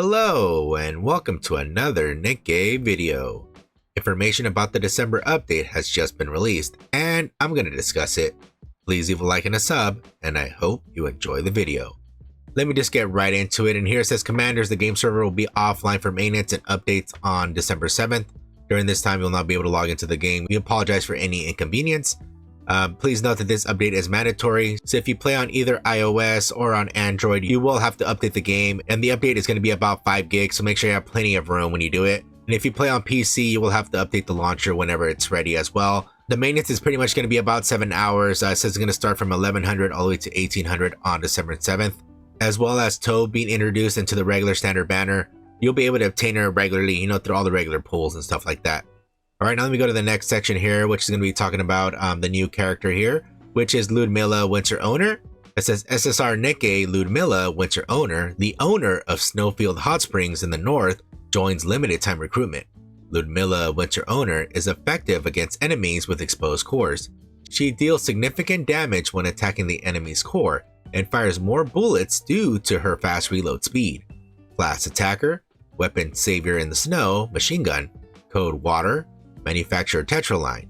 Hello and welcome to another Nikke video. Information about the December update has just been released and I'm going to discuss it. Please leave a like and a sub and I hope you enjoy the video. Let me just get right into it, and here it says Commanders, the game server will be offline for maintenance and updates on December 7th. During this time you'll not be able to log into the game. We apologize for any inconvenience. Please note that this update is mandatory, so if you play on either iOS or on Android, you will have to update the game, and the update is going to be about 5 gigs, so make sure you have plenty of room when you do it. And if you play on PC, you will have to update the launcher whenever it's ready as well. The maintenance is pretty much going to be about 7 hours. It says it's going to start from 1100 all the way to 1800 on December 7th. As well as Toad being introduced into the regular standard banner. You'll be able to obtain her regularly, through all the regular pulls and stuff like that. Alright, now let me go to the next section here, which is going to be talking about the new character here, which is Ludmilla, winterowner. It says SSR Nikke Ludmilla, winterowner, the owner of Snowfield Hot Springs in the north, joins limited time recruitment. Ludmilla, winterowner, is effective against enemies with exposed cores. She deals significant damage when attacking the enemy's core, and fires more bullets due to her fast reload speed. Class attacker, weapon savior in the snow, machine gun, code water, manufacturer tetraline.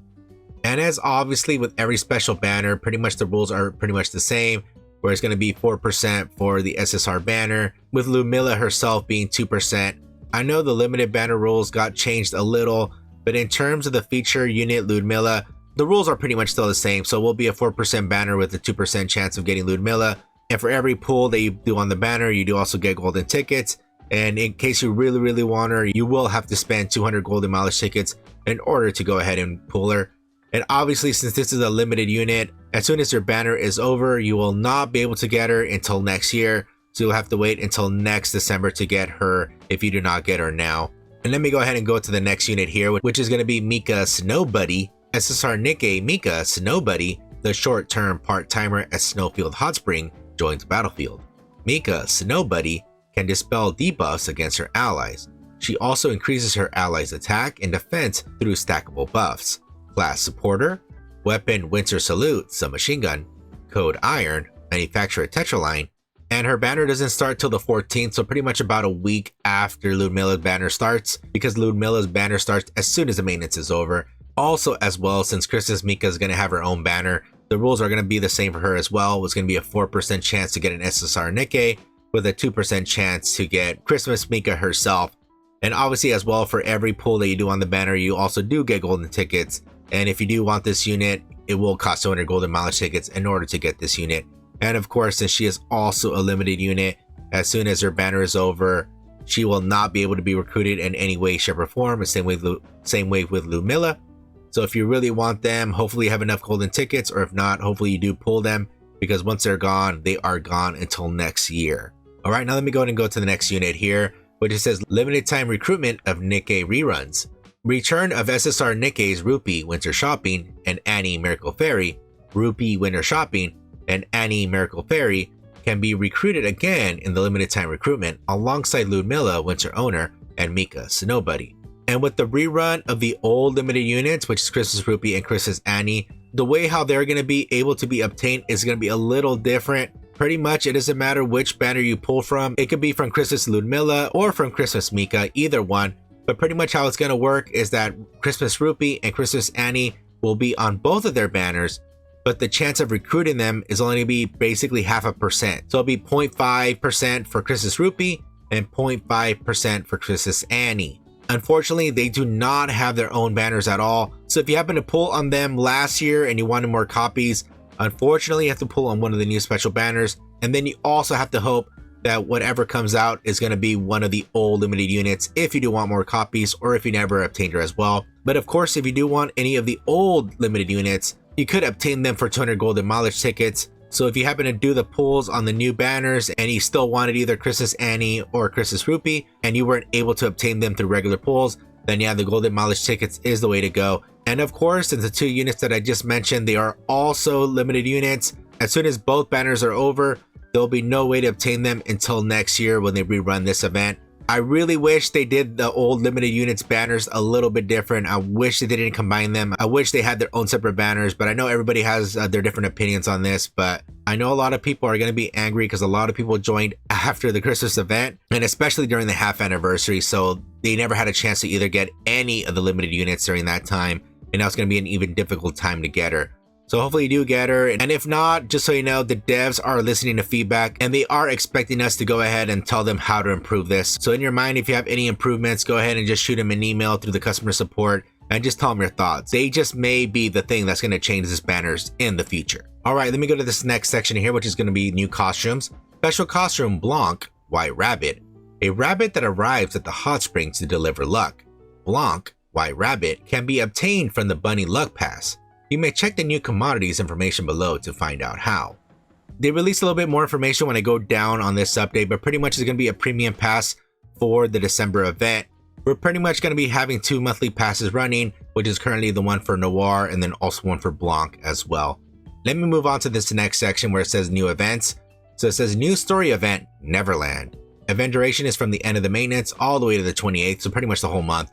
And as obviously with every special banner, pretty much the rules are pretty much the same, where it's going to be 4% for the SSR banner, with Ludmilla herself being 2%. I know the limited banner rules got changed a little, but in terms of the feature unit Ludmilla, the rules are pretty much still the same, so it will be a 4% banner with a 2% chance of getting Ludmilla. And for every pull that you do on the banner, you do also get golden tickets. And in case you really want her, you will have to spend 200 golden mileage tickets in order to go ahead and pull her. And obviously, since this is a limited unit, as soon as your banner is over, you will not be able to get her until next year. So you'll have to wait until next December to get her if you do not get her now. And let me go ahead and go to the next unit here, which is going to be Mica Snowbuddy. SSR Nikke Mica Snowbuddy, the short-term part-timer at Snowfield Hot Spring, joins battlefield. Mica Snowbuddy can dispel debuffs against her allies. She also increases her allies' attack and defense through stackable buffs. Class supporter, weapon winter salute, submachine gun, code iron, manufacturer tetraline, and her banner doesn't start till the 14th, so pretty much about a week after Ludmilla's banner starts, because Ludmilla's banner starts as soon as the maintenance is over. Also, as well, since Christmas Mica is going to have her own banner, the rules are going to be the same for her as well. It's going to be a 4% chance to get an SSR Nikke with a 2% chance to get Christmas Mica herself. And obviously as well, for every pull that you do on the banner, you also do get golden tickets. And if you do want this unit, it will cost 200 golden mileage tickets in order to get this unit. And of course, since she is also a limited unit, as soon as her banner is over, she will not be able to be recruited in any way, shape, or form. The same way with Ludmilla. So if you really want them, hopefully you have enough golden tickets, or if not, hopefully you do pull them, because once they're gone, they are gone until next year. All right, now let me go ahead and go to the next unit here, which it says limited time recruitment of Nikke reruns. Return of SSR Nikke's Rupee Winter Shopping and Annie Miracle Fairy, Rupee Winter Shopping, and Annie Miracle Fairy can be recruited again in the limited time recruitment alongside Ludmilla, winterowner, and Mica Snowbuddy. And with the rerun of the old limited units, which is Christmas Rupee and Christmas Annie, the way how they're going to be able to be obtained is going to be a little different. Pretty much it doesn't matter which banner you pull from. It could be from Christmas Ludmilla or from Christmas Mica, either one. But pretty much how it's going to work is that Christmas Rupee and Christmas Annie will be on both of their banners, but the chance of recruiting them is only going to be basically 0.5%. So it'll be 0.5% for Christmas Rupee and 0.5% for Christmas Annie. Unfortunately, they do not have their own banners at all. So if you happen to pull on them last year and you wanted more copies, unfortunately you have to pull on one of the new special banners. And then you also have to hope that whatever comes out is going to be one of the old limited units if you do want more copies, or if you never obtained her as well. But of course, if you do want any of the old limited units, you could obtain them for 200 golden mileage tickets. So if you happen to do the pulls on the new banners and you still wanted either Christmas Annie or Christmas Rupee and you weren't able to obtain them through regular pulls, then yeah, the golden mileage tickets is the way to go. And of course, since the two units that I just mentioned, they are also limited units, as soon as both banners are over, there'll be no way to obtain them until next year when they rerun this event. I really wish they did the old limited units banners a little bit different. I wish they didn't combine them. I wish they had their own separate banners, but I know everybody has their different opinions on this, but I know a lot of people are going to be angry because a lot of people joined after the Christmas event, and especially during the half anniversary, so they never had a chance to either get any of the limited units during that time, and now it's going to be an even difficult time to get her. So hopefully you do get her, and if not, just so you know, the devs are listening to feedback and they are expecting us to go ahead and tell them how to improve this. So in your mind, if you have any improvements, go ahead and just shoot them an email through the customer support and just tell them your thoughts. They just may be the thing that's going to change these banners in the future. All right, let me go to this next section here, which is going to be new costumes. Special costume Blanc, White Rabbit, a rabbit that arrives at the hot springs to deliver luck. Blanc, White Rabbit can be obtained from the Bunny Luck Pass. You may check the new commodities information below to find out how. They released a little bit more information when I go down on this update, but pretty much it's going to be a premium pass for the December event. We're pretty much going to be having 2 monthly passes running, which is currently the one for Noir and then also one for Blanc as well. Let me move on to this next section where it says new events. So it says new story event, Neverland. Event duration is from the end of the maintenance all the way to the 28th, so pretty much the whole month.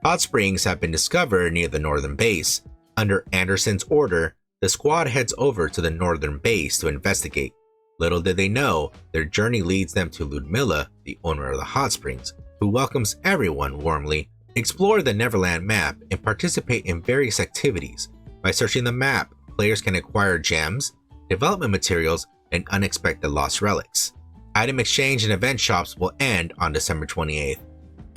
Hot springs have been discovered near the northern base. Under Anderson's order, the squad heads over to the northern base to investigate. Little did they know, their journey leads them to Ludmilla, the owner of the hot springs, who welcomes everyone warmly. Explore the Neverland map and participate in various activities. By searching the map, players can acquire gems, development materials, and unexpected lost relics. Item exchange and event shops will end on December 28th.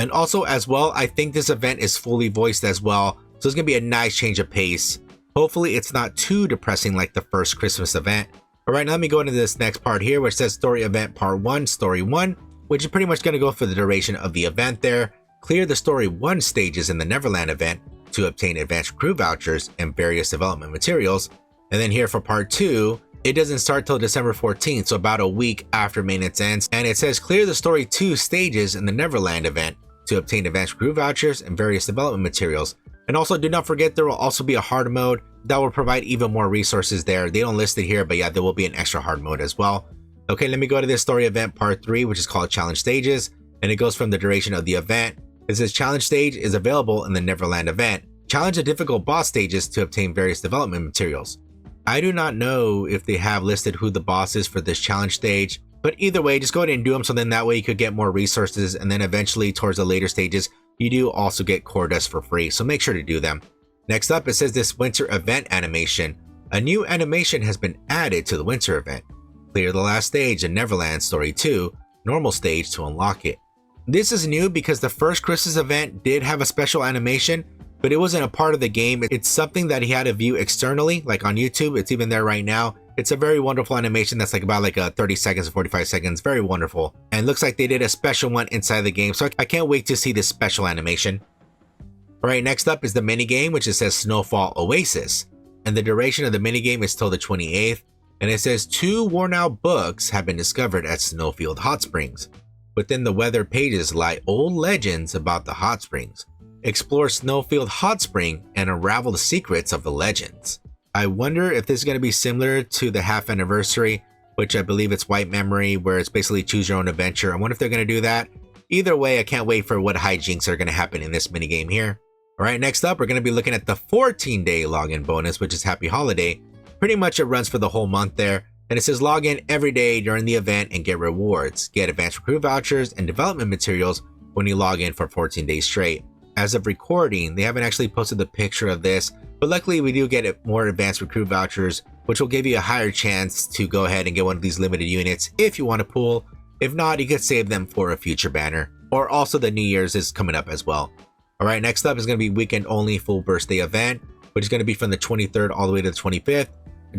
And also as well, I think this event is fully voiced as well, so it's going to be a nice change of pace. Hopefully it's not too depressing like the first Christmas event. Alright, now let me go into this next part here which says Story Event Part 1, Story 1, which is pretty much going to go for the duration of the event there. Clear the Story 1 stages in the Neverland event to obtain advanced crew vouchers and various development materials. And then here for Part 2, it doesn't start till December 14th, so about a week after maintenance ends. And it says clear the Story 2 stages in the Neverland event to obtain advanced crew vouchers and various development materials. And also do not forget there will also be a hard mode that will provide even more resources there. They don't list it here, but yeah, there will be an extra hard mode as well. Okay, let me go to this story event part 3, which is called Challenge Stages, and it goes from the duration of the event. It says challenge stage is available in the Neverland event. Challenge the difficult boss stages to obtain various development materials. I do not know if they have listed who the boss is for this challenge stage, but either way, just go ahead and do them so then that way you could get more resources, and then eventually towards the later stages, you do also get core dust for free, so make sure to do them. Next up, it says this winter event animation. A new animation has been added to the winter event. Clear the last stage in Neverland Story 2, normal stage to unlock it. This is new because the first Christmas event did have a special animation, but it wasn't a part of the game. It's something that he had to view externally, like on YouTube. It's even there right now. It's a very wonderful animation that's like about like 30 seconds, 45 seconds. Very wonderful. And looks like they did a special one inside the game. So I can't wait to see this special animation. All right, next up is the minigame, which it says Snowfall Oasis. And the duration of the minigame is till the 28th. And it says 2 worn out books have been discovered at Snowfield Hot Springs. Within the weather pages lie old legends about the hot springs. Explore Snowfield Hot Spring and unravel the secrets of the legends. I wonder if this is going to be similar to the half anniversary, which I believe it's White Memory, where it's basically choose your own adventure. I wonder if they're going to do that. Either way, I can't wait for what hijinks are going to happen in this minigame here. All right, next up, we're going to be looking at the 14-day login bonus, which is Happy Holiday. Pretty much it runs for the whole month there. And it says log in every day during the event and get rewards. Get advanced recruit vouchers and development materials when you log in for 14 days straight. As of recording, they haven't actually posted the picture of this, but luckily we do get more advanced recruit vouchers, which will give you a higher chance to go ahead and get one of these limited units if you want to pool. If not, you could save them for a future banner. Or also the New Year's is coming up as well. Alright, next up is going to be weekend only full burst day event, which is going to be from the 23rd all the way to the 25th.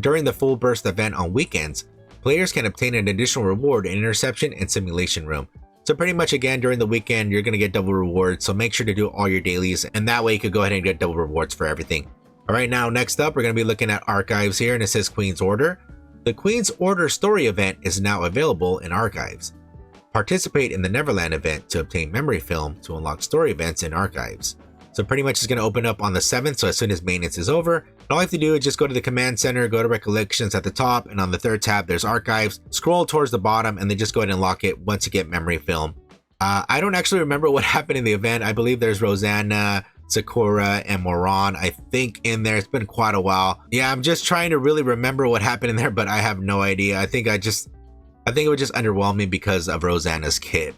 During the full burst event on weekends, players can obtain an additional reward in interception and simulation room. So pretty much again during the weekend you're going to get double rewards, so make sure to do all your dailies and that way you could go ahead and get double rewards for everything. Alright, now next up we're going to be looking at archives here, and it says Queen's Order. The Queen's Order story event is now available in archives. Participate in the Neverland event to obtain memory film to unlock story events in archives. So pretty much it's going to open up on the 7th, so as soon as maintenance is over, all you have to do is just go to the command center, go to recollections at the top, and on the 3rd tab there's archives. Scroll towards the bottom and then just go ahead and unlock it once you get memory film. I don't actually remember what happened in the event. I believe there's Rosanna, Sakura, and Moran, I think, in there. It's been quite a while. Yeah, I'm just trying to really remember what happened in there, but I have no idea. I think it would just underwhelm me because of Rosanna's kit.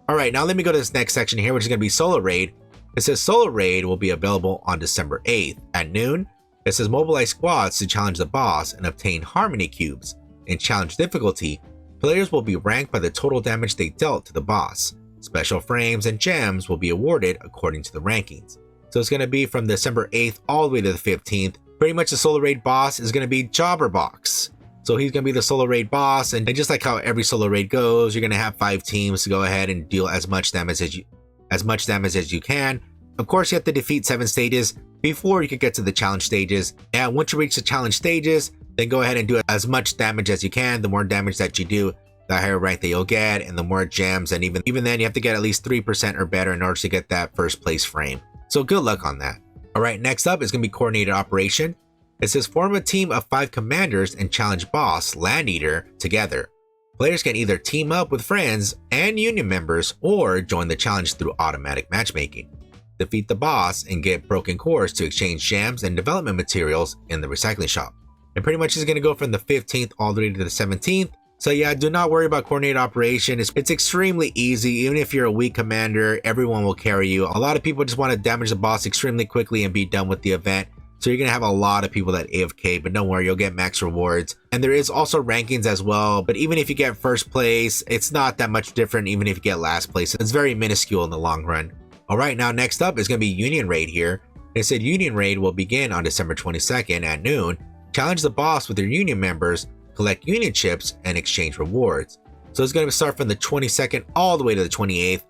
All right, now let me go to this next section here, which is going to be soloraid. It says soloraid will be available on December 8th at noon. It says mobilize squads to challenge the boss and obtain harmony cubes. In challenge difficulty, players will be ranked by the total damage they dealt to the boss. Special frames and gems will be awarded according to the rankings. So it's going to be from December 8th all the way to the 15th. Pretty much the soloraid boss is going to be Jobberbox. So he's going to be the soloraid boss, and just like how every soloraid goes, you're going to have 5 teams to go ahead and deal as much damage as you can. Of course, you have to defeat 7 stages before you can get to the challenge stages. And once you reach the challenge stages, then go ahead and do as much damage as you can. The more damage that you do, the higher rank that you'll get, and the more gems. And even then, you have to get at least 3% or better in order to get that first place frame. So good luck on that. All right, next up is going to be coordinated operation. It says form a team of 5 commanders and challenge boss Land Eater together. Players can either team up with friends and union members or join the challenge through automatic matchmaking. Defeat the boss and get broken cores to exchange gems and development materials in the recycling shop. And pretty much is going to go from the 15th all the way to the 17th. So yeah, do not worry about coordinated operation. It's extremely easy. Even if you're a weak commander, everyone will carry you. A lot of people just want to damage the boss extremely quickly and be done with the event. So you're going to have a lot of people that AFK, but don't worry, you'll get max rewards. And there is also rankings as well, but even if you get first place, it's not that much different even if you get last place. It's very minuscule in the long run. All right, now next up is going to be Union Raid here. It said Union Raid will begin on December 22nd at noon. Challenge the boss with your union members, collect union chips, and exchange rewards. So it's going to start from the 22nd all the way to the 28th.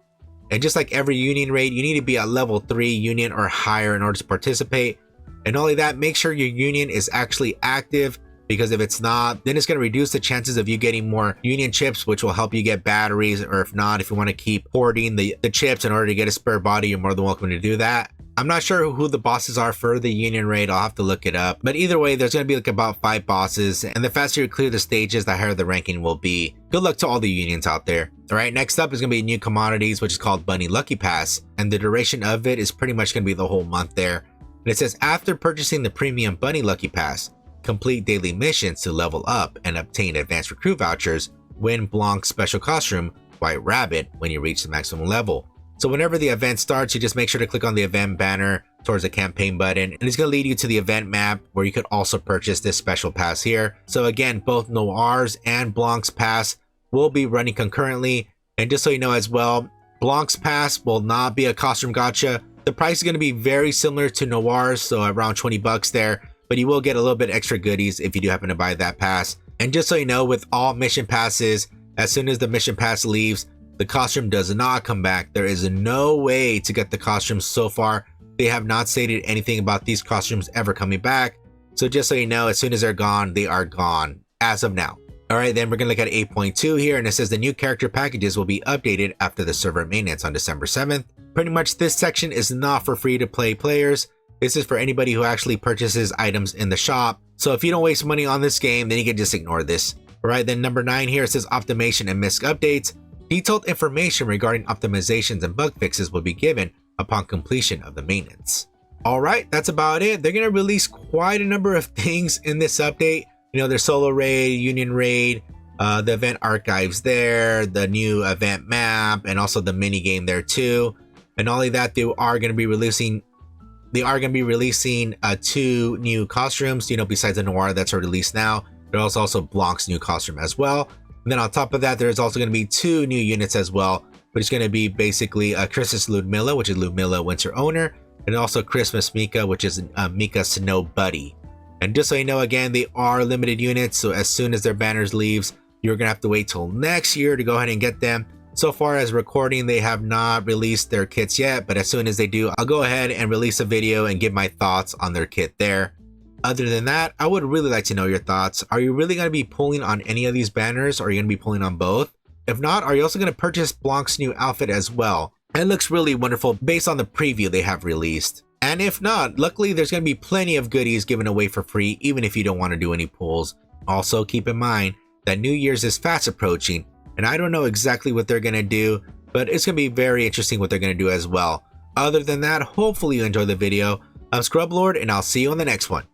And just like every Union Raid, you need to be at level 3 Union or higher in order to participate. And not only that, make sure your union is actually active, because if it's not, then it's going to reduce the chances of you getting more union chips, which will help you get batteries. Or if not, if you want to keep hoarding the chips in order to get a spare body, you're more than welcome to do that. I'm not sure who the bosses are for the Union Raid. I'll have to look it up. But either way, there's going to be like about 5 bosses. And the faster you clear the stages, the higher the ranking will be. Good luck to all the unions out there. All right, next up is going to be new commodities, which is called Bunny Lucky Pass. And the duration of it is pretty much going to be the whole month there. And it says after purchasing the premium Bunny Lucky Pass, complete daily missions to level up and obtain advanced recruit vouchers, win Blanc's special costume, White Rabbit, when you reach the maximum level. So whenever the event starts, you just make sure to click on the event banner towards the campaign button, and it's going to lead you to the event map where you could also purchase this special pass here. So again, both Noir's and Blanc's pass will be running concurrently. And just so you know as well, Blanc's pass will not be a costume gacha. The price is going to be very similar to Noir's, so around 20 bucks there, but you will get a little bit extra goodies if you do happen to buy that pass. And just so you know, with all mission passes, as soon as the mission pass leaves, the costume does not come back. There is no way to get the costumes so far. They have not stated anything about these costumes ever coming back. So just so you know, as soon as they're gone, they are gone as of now. All right, then we're going to look at 8.2 here, and it says the new character packages will be updated after the server maintenance on December 7th. Pretty much this section is not for free to play players. This is for anybody who actually purchases items in the shop. So if you don't waste money on this game, then you can just ignore this. All right, then number 9 here, it says optimization and Misc updates. Detailed information regarding optimizations and bug fixes will be given upon completion of the maintenance. All right, that's about it. They're going to release quite a number of things in this update. You know, there's Solo Raid, Union Raid, the event archives there, the new event map, and also the mini game there too. And not only that, they are going to be releasing 2 new costumes, you know, besides the Noir that's already released now. There's also Blanc's new costume as well. And then on top of that, there's also going to be 2 new units as well, but it's going to be basically Christmas Ludmilla, which is Ludmilla winterowner, and also Christmas Mica, which is Mica snowbuddy. And just so you know, again, they are limited units, so as soon as their banners leaves, you're going to have to wait till next year to go ahead and get them. So far as recording, they have not released their kits yet, but as soon as they do, I'll go ahead and release a video and give my thoughts on their kit there. Other than that, I would really like to know your thoughts. Are you really going to be pulling on any of these banners, or are you going to be pulling on both? If not, are you also going to purchase Blanc's new outfit as well? It looks really wonderful based on the preview they have released. And if not, luckily there's going to be plenty of goodies given away for free, even if you don't want to do any pulls. Also, keep in mind that New Year's is fast approaching, and I don't know exactly what they're going to do, but it's going to be very interesting what they're going to do as well. Other than that, hopefully you enjoyed the video. I'm Scrublord, and I'll see you on the next one.